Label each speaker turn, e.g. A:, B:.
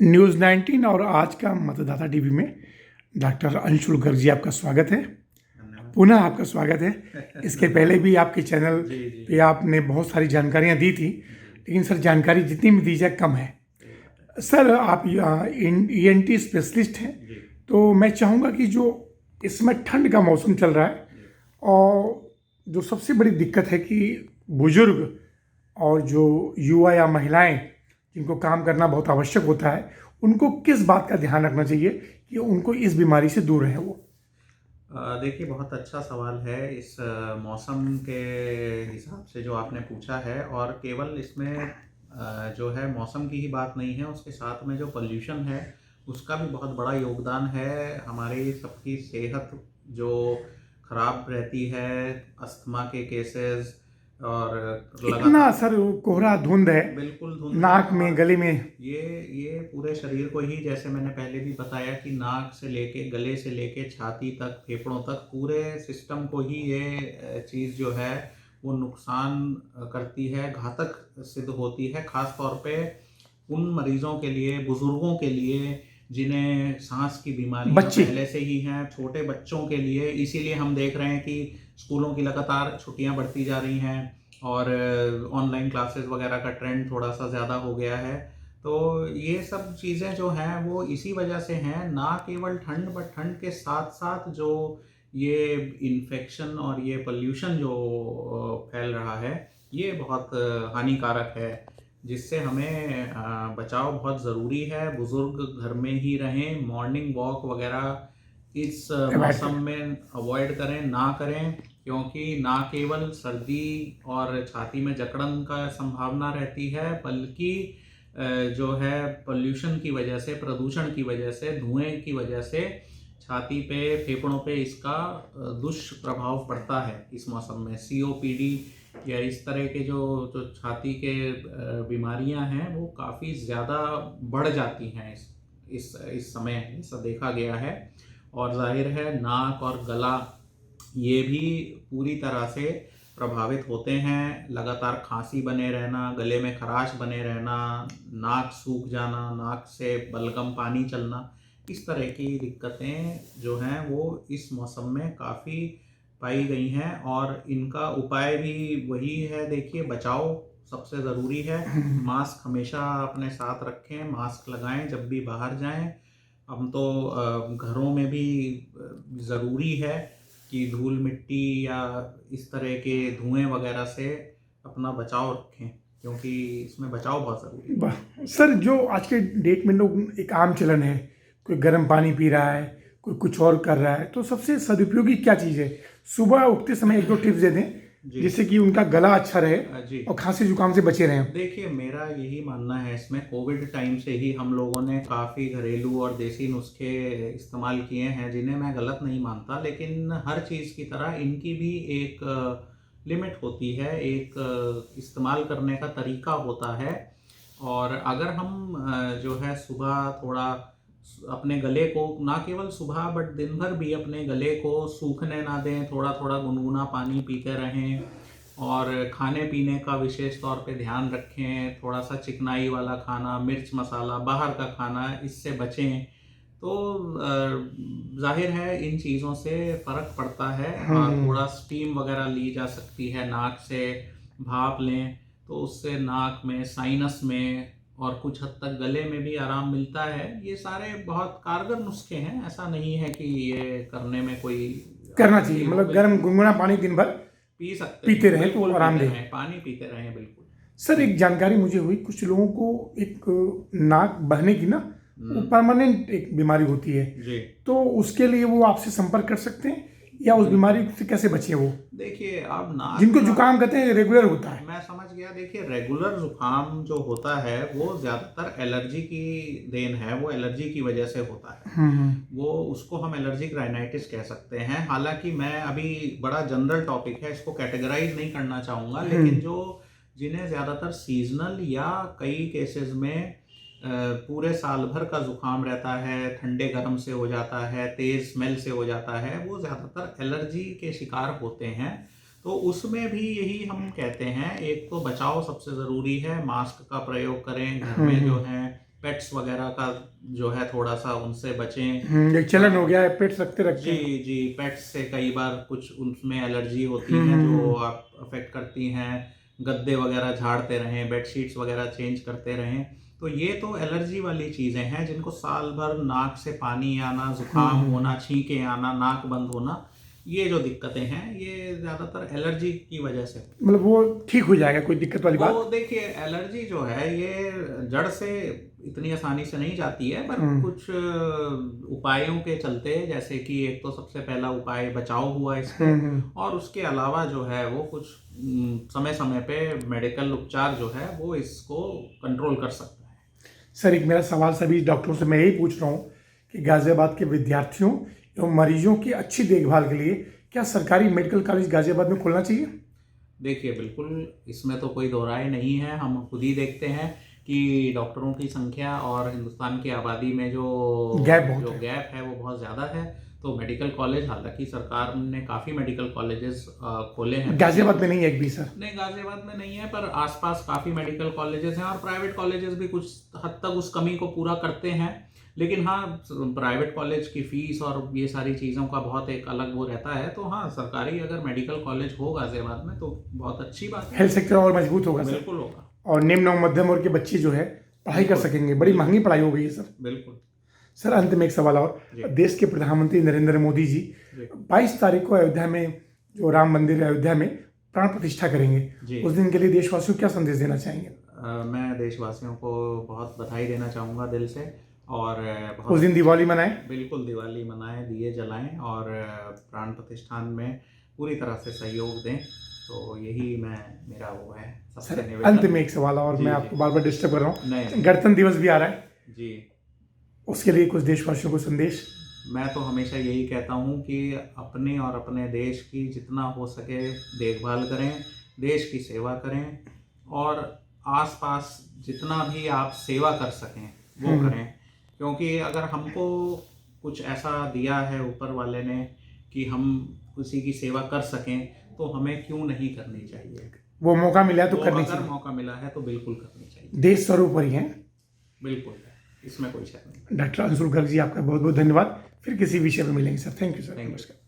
A: News 19 और आज का मतदाता टीवी में डॉक्टर अंशुल गर्ग जी आपका स्वागत है। पुनः आपका स्वागत है। इसके पहले भी आपके चैनल पे आपने बहुत सारी जानकारियां दी थी, लेकिन सर जानकारी जितनी भी दी जाए कम है। सर आप ENT स्पेशलिस्ट हैं, तो मैं चाहूँगा कि जो इसमें ठंड का मौसम चल रहा है और जो सबसे बड़ी दिक्कत है कि बुजुर्ग और जो युवा या महिलाएं जिनको काम करना बहुत आवश्यक होता है, उनको किस बात का ध्यान रखना चाहिए कि उनको इस बीमारी से दूर रहे वो?
B: देखिए, बहुत अच्छा सवाल है इस मौसम के हिसाब से जो आपने पूछा है। और केवल इसमें जो है मौसम की ही बात नहीं है, उसके साथ में जो पोल्यूशन है उसका भी बहुत बड़ा योगदान है। हमारी सबकी सेहत जो खराब रहती है, अस्थमा के केसेस और
A: इतना
B: लगातार
A: सर कोहरा धुंध है,
B: बिल्कुल धुंध
A: नाक
B: है।
A: में,
B: और
A: गले में।
B: ये पूरे शरीर को ही, जैसे मैंने पहले भी बताया कि नाक से लेके, गले से लेके छाती तक, फेफड़ों तक, पूरे सिस्टम को ही ये चीज़ जो है वो नुकसान करती है, घातक सिद्ध होती है। ख़ास तौर पे उन मरीज़ों के लिए, बुज़ुर्गों के लिए जिन्हें सांस की बीमारियां
A: बच्चे
B: पहले से ही हैं, छोटे बच्चों के लिए। इसीलिए हम देख रहे हैं कि स्कूलों की लगातार छुट्टियां बढ़ती जा रही हैं और ऑनलाइन क्लासेस वगैरह का ट्रेंड थोड़ा सा ज़्यादा हो गया है। तो ये सब चीज़ें जो हैं वो इसी वजह से हैं, ना केवल ठंड, बट ठंड के साथ साथ जो ये इन्फेक्शन और ये पोल्यूशन जो फैल रहा है, ये बहुत हानिकारक है, जिससे हमें बचाव बहुत ज़रूरी है। बुज़ुर्ग घर में ही रहें, मॉर्निंग वॉक वगैरह इस
A: अवॉइड
B: मौसम
A: करें।
B: में अवॉइड करें, ना करें, क्योंकि ना केवल सर्दी और छाती में जकड़न का संभावना रहती है, बल्कि जो है पोल्यूशन की वजह से, प्रदूषण की वजह से, धुएं की वजह से छाती पे, फेफड़ों पे इसका दुष्प्रभाव पड़ता है। इस मौसम में COPD या इस तरह के जो जो छाती के बीमारियां हैं वो काफ़ी ज़्यादा बढ़ जाती हैं इस समय, ऐसा देखा गया है। और जाहिर है नाक और गला ये भी पूरी तरह से प्रभावित होते हैं। लगातार खांसी बने रहना, गले में खराश बने रहना, नाक सूख जाना, नाक से बलगम पानी चलना, इस तरह की दिक्कतें जो हैं वो इस मौसम में काफ़ी पाई गई हैं। और इनका उपाय भी वही है, देखिए, बचाव सबसे ज़रूरी है। मास्क हमेशा अपने साथ रखें, मास्क लगाएं जब भी बाहर जाएं। हम तो घरों में भी ज़रूरी है कि धूल मिट्टी या इस तरह के धुएं वगैरह से अपना बचाव रखें, क्योंकि इसमें बचाव बहुत ज़रूरी है।
A: सर जो आज के डेट में लोग, एक आम चलन है, कोई गर्म पानी पी रहा है, कोई कुछ और कर रहा है, तो सबसे सदुपयोगी क्या चीज़ है? सुबह उठते समय एक दो टिप्स दे दें जिससे कि उनका गला अच्छा रहे
B: जी,
A: और खांसी जुकाम से बचे रहें।
B: देखिए, मेरा यही मानना है इसमें, कोविड टाइम से ही हम लोगों ने काफ़ी घरेलू और देसी नुस्खे इस्तेमाल किए हैं, जिन्हें मैं गलत नहीं मानता, लेकिन हर चीज़ की तरह इनकी भी एक लिमिट होती है, एक इस्तेमाल करने का तरीका होता है। और अगर हम जो है सुबह थोड़ा अपने गले को, ना केवल सुबह बट दिन भर भी अपने गले को सूखने ना दें, थोड़ा थोड़ा गुनगुना पानी पीते रहें और खाने पीने का विशेष तौर पे ध्यान रखें। थोड़ा सा चिकनाई वाला खाना, मिर्च मसाला, बाहर का खाना, इससे बचें। तो जाहिर है इन चीज़ों से फ़र्क पड़ता है। और थोड़ा स्टीम वगैरह ली जा सकती है, नाक से भाप लें तो उससे नाक में, साइनस में और कुछ हद तक गले में भी आराम मिलता है। ये सारे बहुत कारगर नुस्खे हैं, ऐसा नहीं है कि ये करने में कोई
A: करना चाहिए,
B: आपत्ति हो।
A: मतलब गर्म गुनगुना पानी दिन भर
B: पी सकते
A: पीते
B: हैं,
A: रहें तो
B: बिल्कुल
A: आराम
B: पीते
A: दे।
B: रहें, पानी पीते रहें, बिल्कुल।
A: सर एक जानकारी मुझे हुई, कुछ लोगों को एक नाक बहने की ना, वो परमानेंट एक बीमारी होती है,
B: जी,
A: तो उसके लिए वो आपसे संपर्क कर सकते हैं या उस बीमारी से कैसे बचें वो?
B: देखिए, अब नाक
A: जिनको
B: का,
A: जुकाम कहते हैं रेगुलर होता है।
B: मैं समझ गया। देखिए, रेगुलर जुकाम जो होता है वो ज़्यादातर एलर्जी की देन है, वो एलर्जी की वजह से होता है। वो, उसको हम एलर्जिक राइनाइटिस कह सकते हैं। हालांकि मैं अभी, बड़ा जनरल टॉपिक है, इसको कैटेगराइज नहीं करना चाहूँगा, लेकिन जो जिन्हें ज़्यादातर सीजनल या कई केसेस में पूरे साल भर का जुकाम रहता है, ठंडे गर्म से हो जाता है, तेज़ स्मेल से हो जाता है, वो ज़्यादातर एलर्जी के शिकार होते हैं। तो उसमें भी यही हम कहते हैं, एक तो बचाव सबसे ज़रूरी है, मास्क का प्रयोग करें, घर में जो है पेट्स वगैरह का जो है थोड़ा सा उनसे बचें।
A: एक चलन हो गया है पेट्स रखते रखते।
B: जी जी, पेट्स से कई बार कुछ उनमें एलर्जी होती है जो आप अफेक्ट करती हैं। गद्दे वगैरह झाड़ते रहें, बेडशीट्स वगैरह चेंज करते रहें। तो ये तो एलर्जी वाली चीज़ें हैं जिनको साल भर नाक से पानी आना, जुकाम होना, छींके आना, नाक बंद होना, ये जो दिक्कतें हैं ये ज़्यादातर एलर्जी की वजह से।
A: मतलब वो ठीक हो जाएगा, कोई दिक्कत वाली बात?
B: वो देखिए, एलर्जी जो है ये जड़ से इतनी आसानी से नहीं जाती है, पर कुछ उपायों के चलते, जैसे कि एक तो सबसे पहला उपाय बचाव हुआ इससे, और उसके अलावा जो है वो कुछ समय समय पे मेडिकल उपचार जो है वो इसको कंट्रोल कर सकता है।
A: सर, एक मेरा सवाल सभी डॉक्टरों से मैं यही पूछ रहा हूँ कि गाजियाबाद के विद्यार्थियों एवं मरीजों की अच्छी देखभाल के लिए क्या सरकारी मेडिकल कॉलेज गाजियाबाद में खोलना चाहिए?
B: देखिए, बिल्कुल इसमें तो कोई दो राय नहीं है। हम खुद ही देखते हैं कि डॉक्टरों की संख्या और हिंदुस्तान की आबादी में जो गैप है वो बहुत ज़्यादा है। तो मेडिकल कॉलेज, हालांकि सरकार ने काफ़ी मेडिकल कॉलेजेस खोले हैं।
A: गाजियाबाद में नहीं है एक भी सर?
B: नहीं, गाजियाबाद में नहीं है, पर आसपास काफ़ी मेडिकल कॉलेजेस हैं और प्राइवेट कॉलेजेस भी कुछ हद तक उस कमी को पूरा करते हैं। लेकिन हाँ, प्राइवेट कॉलेज की फ़ीस और ये सारी चीज़ों का बहुत एक अलग वो रहता है। तो हाँ, सरकारी अगर मेडिकल कॉलेज हो गाजियाबाद में तो बहुत अच्छी बात है।
A: हेल्थ सेक्टर और मजबूत होगा।
B: बिल्कुल होगा।
A: और निम्न और मध्यम वर्ग के बच्चे जो है पढ़ाई कर सकेंगे। बड़ी महंगी पढ़ाई हो गई है सर।
B: बिल्कुल।
A: सर, अंत में एक सवाल और। देश के प्रधानमंत्री नरेंद्र मोदी जी 22 तारीख को अयोध्या में जो राम मंदिर है अयोध्या में प्राण प्रतिष्ठा करेंगे, उस दिन के लिए देशवासियों को क्या संदेश देना चाहेंगे?
B: मैं देशवासियों को बहुत बधाई देना चाहूँगा दिल से। और
A: उस दिन दिवाली मनाएं।
B: बिल्कुल दिवाली मनाएं, दिए जलाएं और प्राण प्रतिष्ठान में पूरी तरह से सहयोग दें। तो यही मेरा वो है सबसे निवेदन।
A: अंत में एक सवाल और, मैं आपको बार बार डिस्टर्ब कर रहा हूँ। गणतंत्र दिवस भी आ रहा है
B: जी,
A: उसके लिए कुछ देशवासियों को संदेश?
B: मैं तो हमेशा यही कहता हूँ कि अपने और अपने देश की जितना हो सके देखभाल करें, देश की सेवा करें और आसपास जितना भी आप सेवा कर सकें वो करें। क्योंकि अगर हमको कुछ ऐसा दिया है ऊपर वाले ने कि हम किसी की सेवा कर सकें, तो हमें क्यों नहीं करनी चाहिए?
A: वो मौका मिला है तो करनी चाहिए।
B: अगर मौका मिला है तो बिल्कुल करनी चाहिए।
A: देश सर्वोपरि है।
B: बिल्कुल, इसमें कोई शक नहीं।
A: डॉक्टर अंशुल गर्ग जी, आपका बहुत बहुत धन्यवाद। फिर किसी विषय पर मिलेंगे सर। Thank you sir.
B: नमस्कार।